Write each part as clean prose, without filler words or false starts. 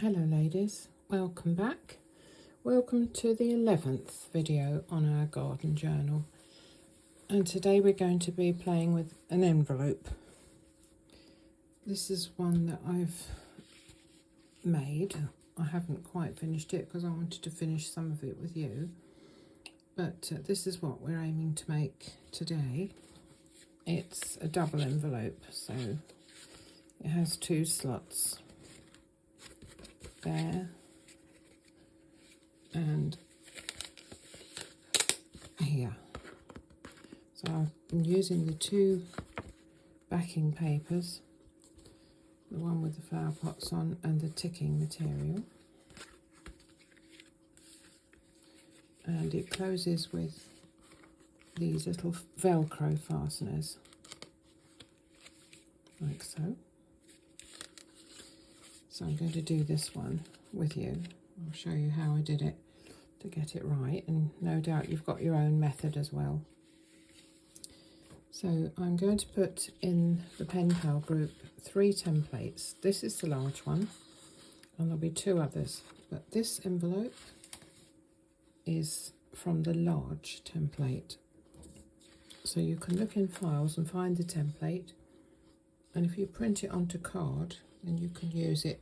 Hello ladies, welcome back. Welcome to the 11th video on our garden journal, and today we're going to be playing with an envelope. This is one that I've made. I haven't quite finished it because I wanted to finish some of it with you, but this is what we're aiming to make today. It's a double envelope, so it has two slots there and here. So I've been using the two backing papers, the one with the flower pots on and the ticking material, and it closes with these little velcro fasteners like so. So I'm going to do this one with you. I'll show you how I did it to get it right, and no doubt you've got your own method as well. So I'm going to put in the pen pal group 3 templates. This is the large one and there'll be 2 others, but this envelope is from the large template. So you can look in files and find the template, and if you print it onto card, then you can use it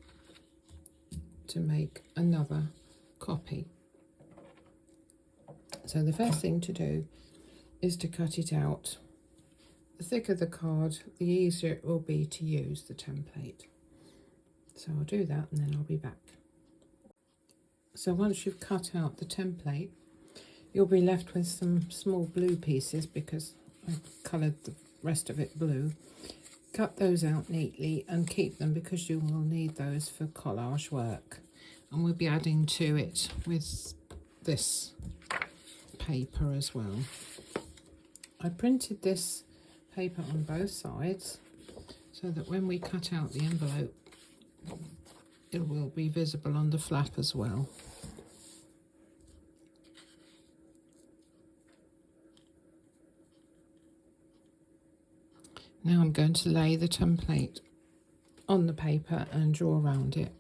to make another copy. So the first thing to do is to cut it out. The thicker the card, the easier it will be to use the template. So I'll do that and then I'll be back. So once you've cut out the template, you'll be left with some small blue pieces because I've coloured the rest of it blue. Cut those out neatly and keep them because you will need those for collage work. And we'll be adding to it with this paper as well. I printed this paper on both sides so that when we cut out the envelope, it will be visible on the flap as well. Now I'm going to lay the template on the paper and draw around it.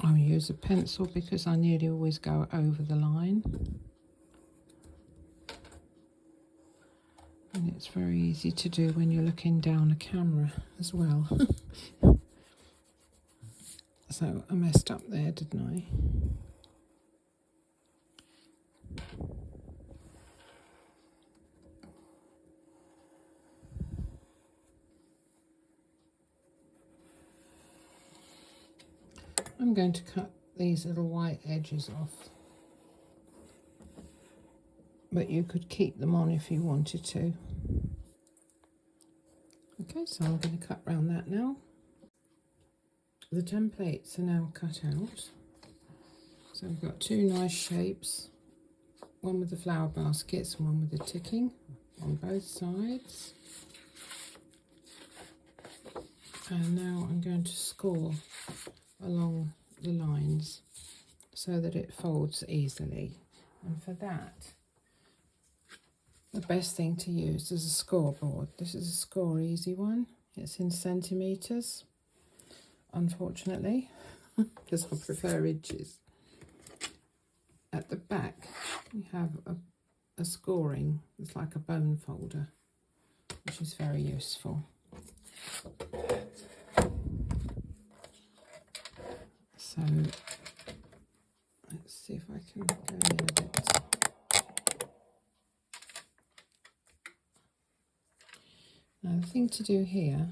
I'll use a pencil because I nearly always go over the line. And it's very easy to do when you're looking down a camera as well. So I messed up there, didn't I? I'm going to cut these little white edges off, but you could keep them on if you wanted to. Okay, so I'm going to cut round that now. The templates are now cut out. So we've got 2 nice shapes, one with the flower baskets and one with the ticking on both sides. And now I'm going to score along the lines so that it folds easily. And for that, the best thing to use is a scoreboard. This is a Score Easy one. It's in centimetres, unfortunately, because I prefer inches. At the back, you have a scoring. It's like a bone folder, which is very useful. So let's see if I can go in a bit. Now the thing to do here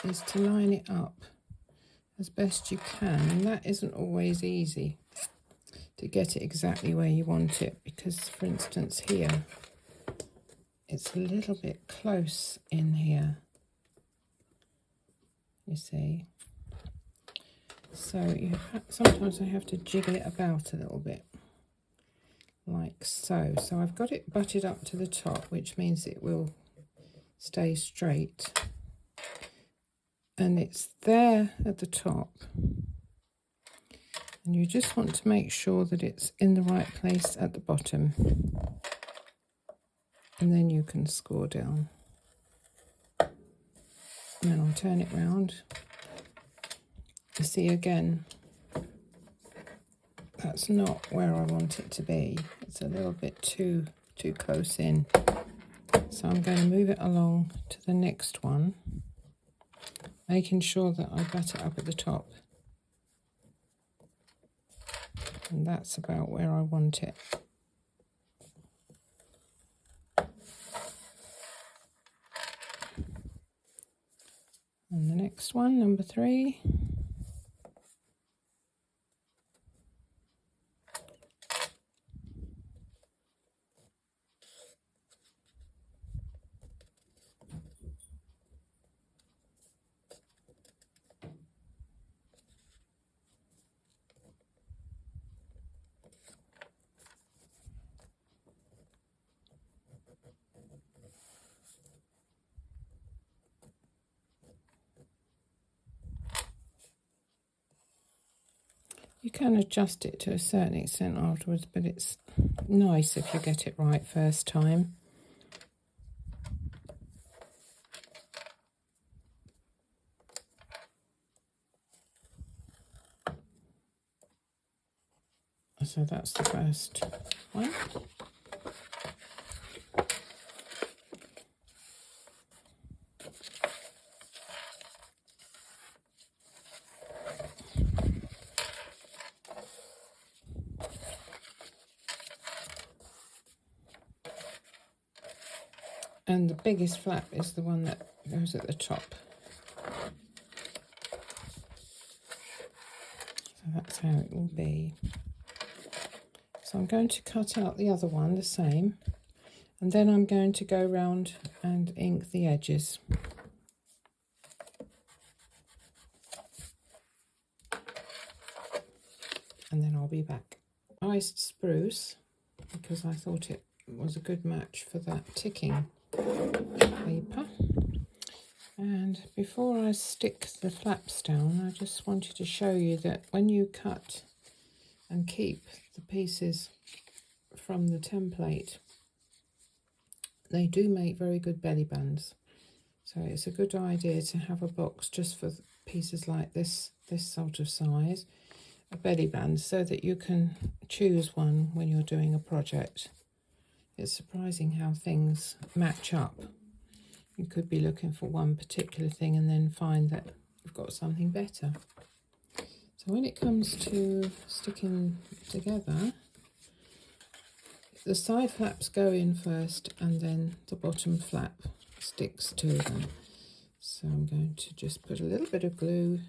is to line it up as best you can, and that isn't always easy to get it exactly where you want it, because for instance here it's a little bit close in here, you see. So sometimes I have to jiggle it about a little bit, like so. So I've got it butted up to the top, which means it will stay straight. And it's there at the top. And you just want to make sure that it's in the right place at the bottom. And then you can score down. And then I'll turn it round. You see again, that's not where I want it to be. It's a little bit too close in. So I'm going to move it along to the next one, making sure that I butt it up at the top. And that's about where I want it. And the next one, number 3. You can adjust it to a certain extent afterwards, but it's nice if you get it right first time. So that's the first one. And the biggest flap is the one that goes at the top. So that's how it will be. So I'm going to cut out the other one the same, and then I'm going to go round and ink the edges. And then I'll be back. Iced spruce, because I thought it was a good match for that ticking paper. And before I stick the flaps down, I just wanted to show you that when you cut and keep the pieces from the template, they do make very good belly bands. So it's a good idea to have a box just for pieces like this sort of size, a belly band, so that you can choose one when you're doing a project. It's surprising how things match up. You could be looking for one particular thing and then find that you've got something better. So when it comes to sticking together, the side flaps go in first and then the bottom flap sticks to them. So I'm going to just put a little bit of glue,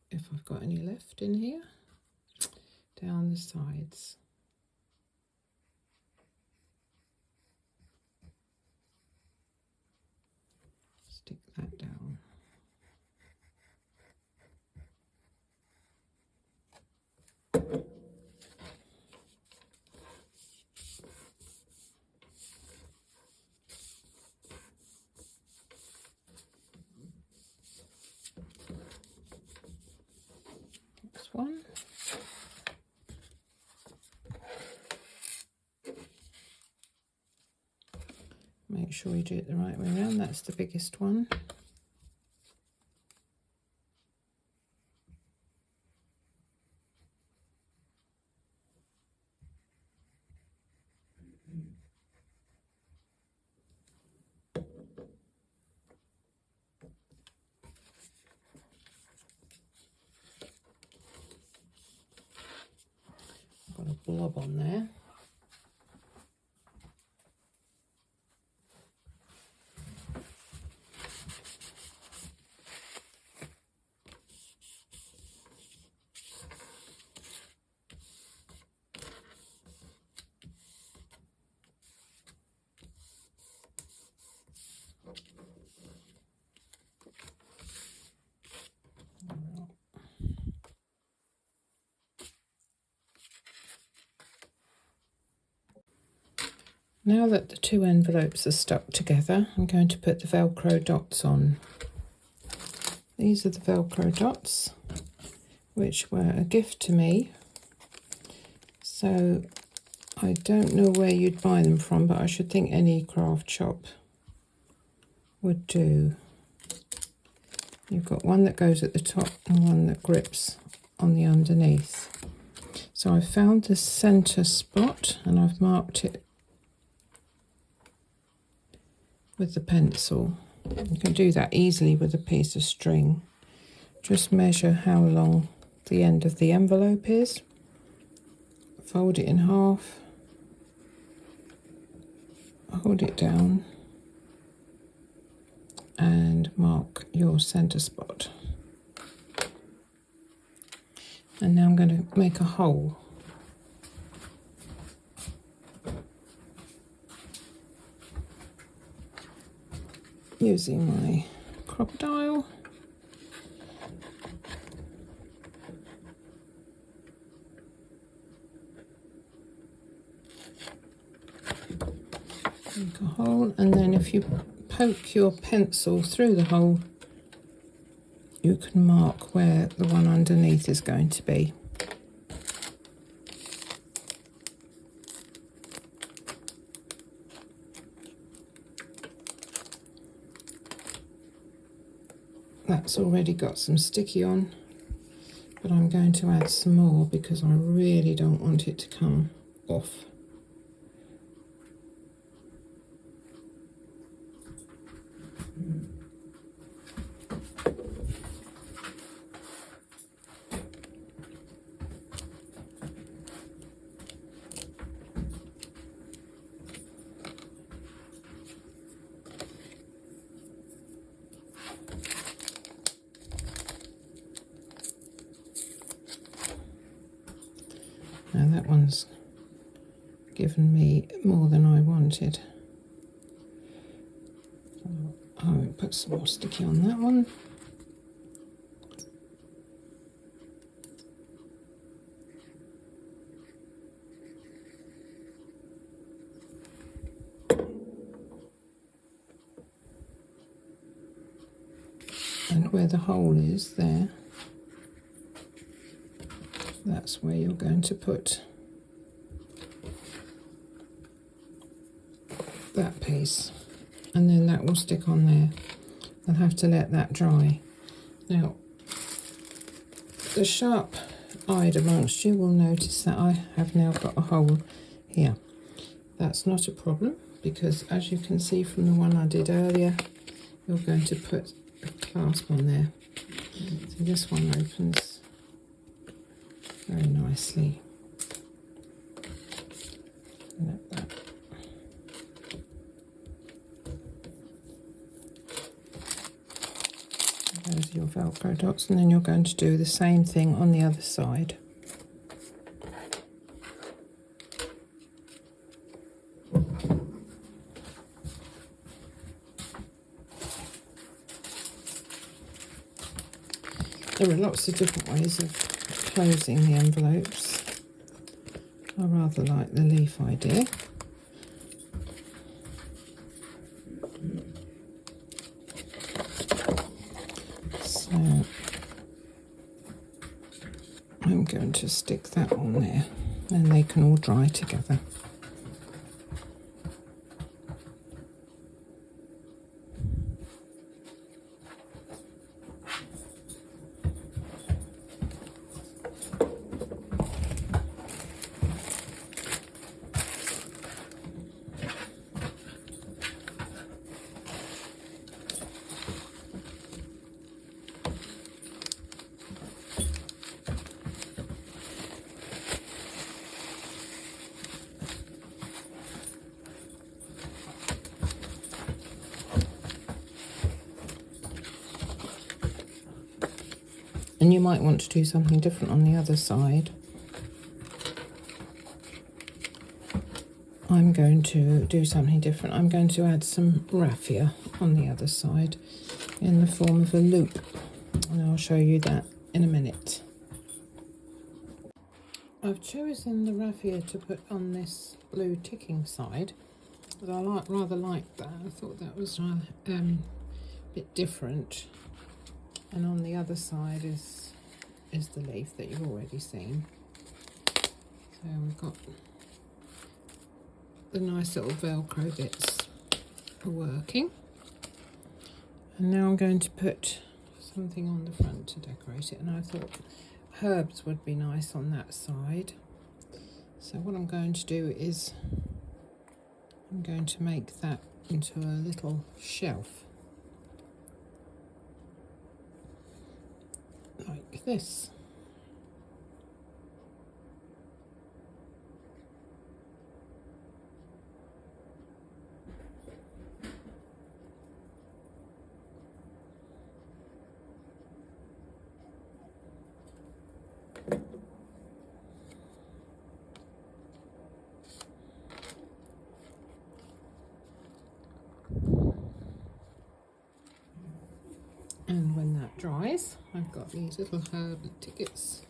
if I've got any left in here, down the sides. Stick that down. Next one. Make sure you do it the right way around. That's the biggest one. Got a blob on there. Now that the two envelopes are stuck together, I'm going to put the Velcro dots on. These are the Velcro dots. which were a gift to me. So I don't know where you'd buy them from, but I should think any craft shop would do. You've got one that goes at the top and one that grips on the underneath. So I found the center spot and I've marked it with the pencil. You can do that easily with a piece of string. Just measure how long the end of the envelope is. Fold it in half. Hold it down and mark your center spot. And now I'm going to make a hole. Using my crocodile. Make a hole, and then if you poke your pencil through the hole, you can mark where the one underneath is going to be. That's already got some sticky on, but I'm going to add some more because I really don't want it to come off. Now that one's given me more than I wanted. I will put some more sticky on that one. And where the hole is there, that's where you're going to put that piece, and then that will stick on there. I'll have to let that dry. Now, the sharp-eyed amongst you will notice that I have now got a hole here. That's not a problem, because as you can see from the one I did earlier, you're going to put a clasp on there. So this one opens very nicely. Like that. Those are your Velcro dots, and then you're going to do the same thing on the other side. There are lots of different ways of closing the envelopes. I rather like the leaf idea. So I'm going to stick that on there, and they can all dry together. And you might want to do something different on the other side. I'm going to do something different. I'm going to add some raffia on the other side in the form of a loop, and I'll show you that in a minute. I've chosen the raffia to put on this blue ticking side, but I rather like that. I thought that was a bit different. And on the other side is is the leaf that you've already seen. So we've got the nice little Velcro bits are working. And now I'm going to put something on the front to decorate it, and I thought herbs would be nice on that side. So what I'm going to do is I'm going to make that into a little shelf like this. And when that dries, I've got these little herb tickets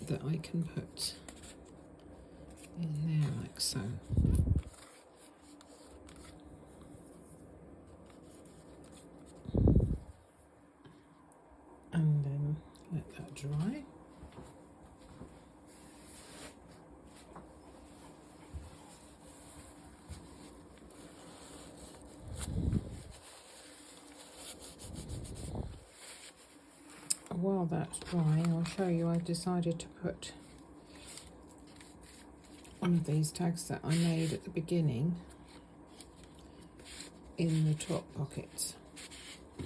that I can put in there like so. And then let that dry. While that's drying, I'll show you I've decided to put one of these tags that I made at the beginning in the top pockets. So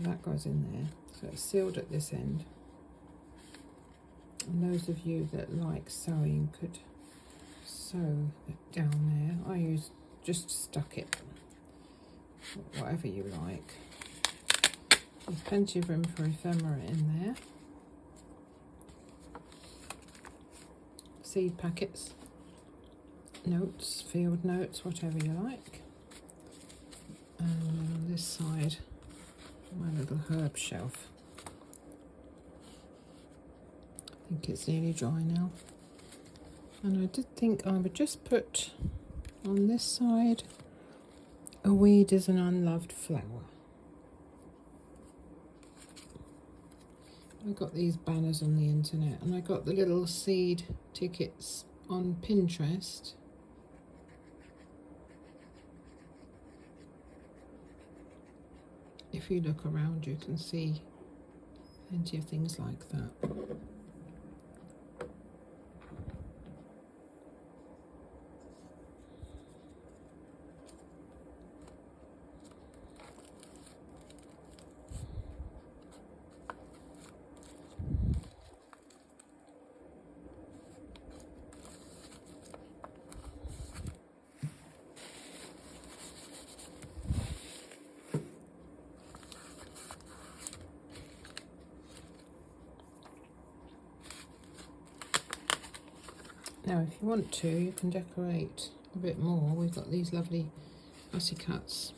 that goes in there. So it's sealed at this end. And those of you that like sewing could sew it down there. I just stuck it, whatever you like. There's plenty of room for ephemera in there. Seed packets, notes, field notes, whatever you like. And on this side, my little herb shelf. I think it's nearly dry now. And I did think I would just put on this side, a weed is an unloved flower. I got these banners on the internet, and I got the little seed tickets on Pinterest. If you look around, you can see plenty of things like that. Now, if you want to, you can decorate a bit more. We've got these lovely fussy cuts.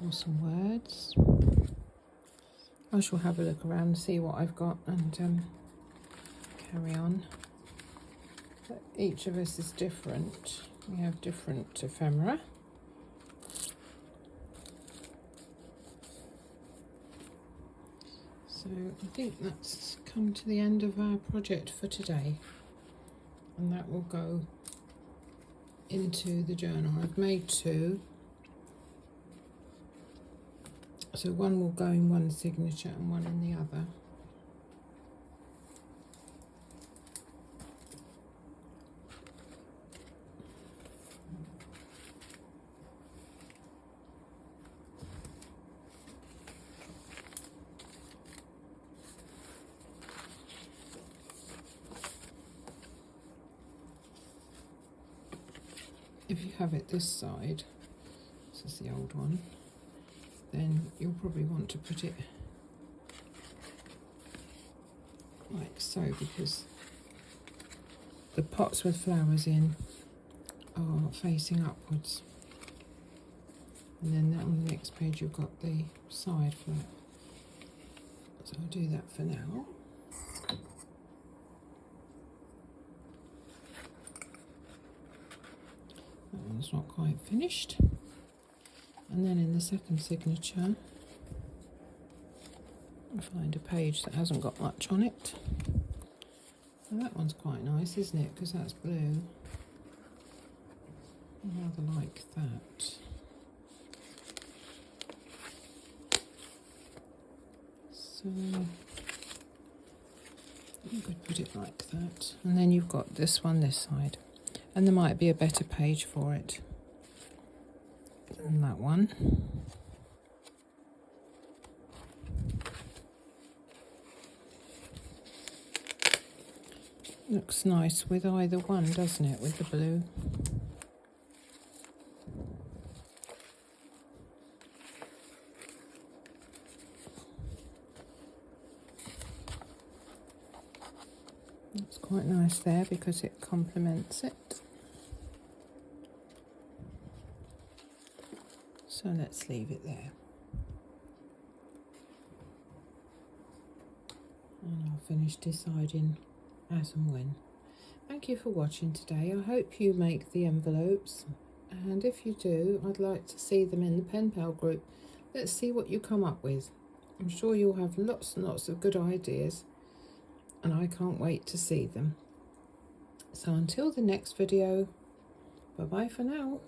Or some words. I shall have a look around and see what I've got and carry on. But each of us is different. We have different ephemera. So I think that's come to the end of our project for today, and that will go into the journal. I've made two, so one will go in one signature and one in the other. If you have it this side, this is the old one, then you'll probably want to put it like so, because the pots with flowers in are facing upwards. And then on the next page you've got the side flap. So I'll do that for now. That one's not quite finished. And then in the second signature, I find a page that hasn't got much on it. Well, that one's quite nice, isn't it? Because that's blue. I rather like that. So you could put it like that. And then you've got this one this side. And there might be a better page for it than that one. Looks nice with either one, doesn't it, with the blue? It's quite nice there because it complements it. So let's leave it there. And I'll finish deciding as and when. Thank you for watching today. I hope you make the envelopes, and if you do, I'd like to see them in the Pen Pal group. Let's see what you come up with. I'm sure you'll have lots and lots of good ideas, and I can't wait to see them. So until the next video, bye bye for now.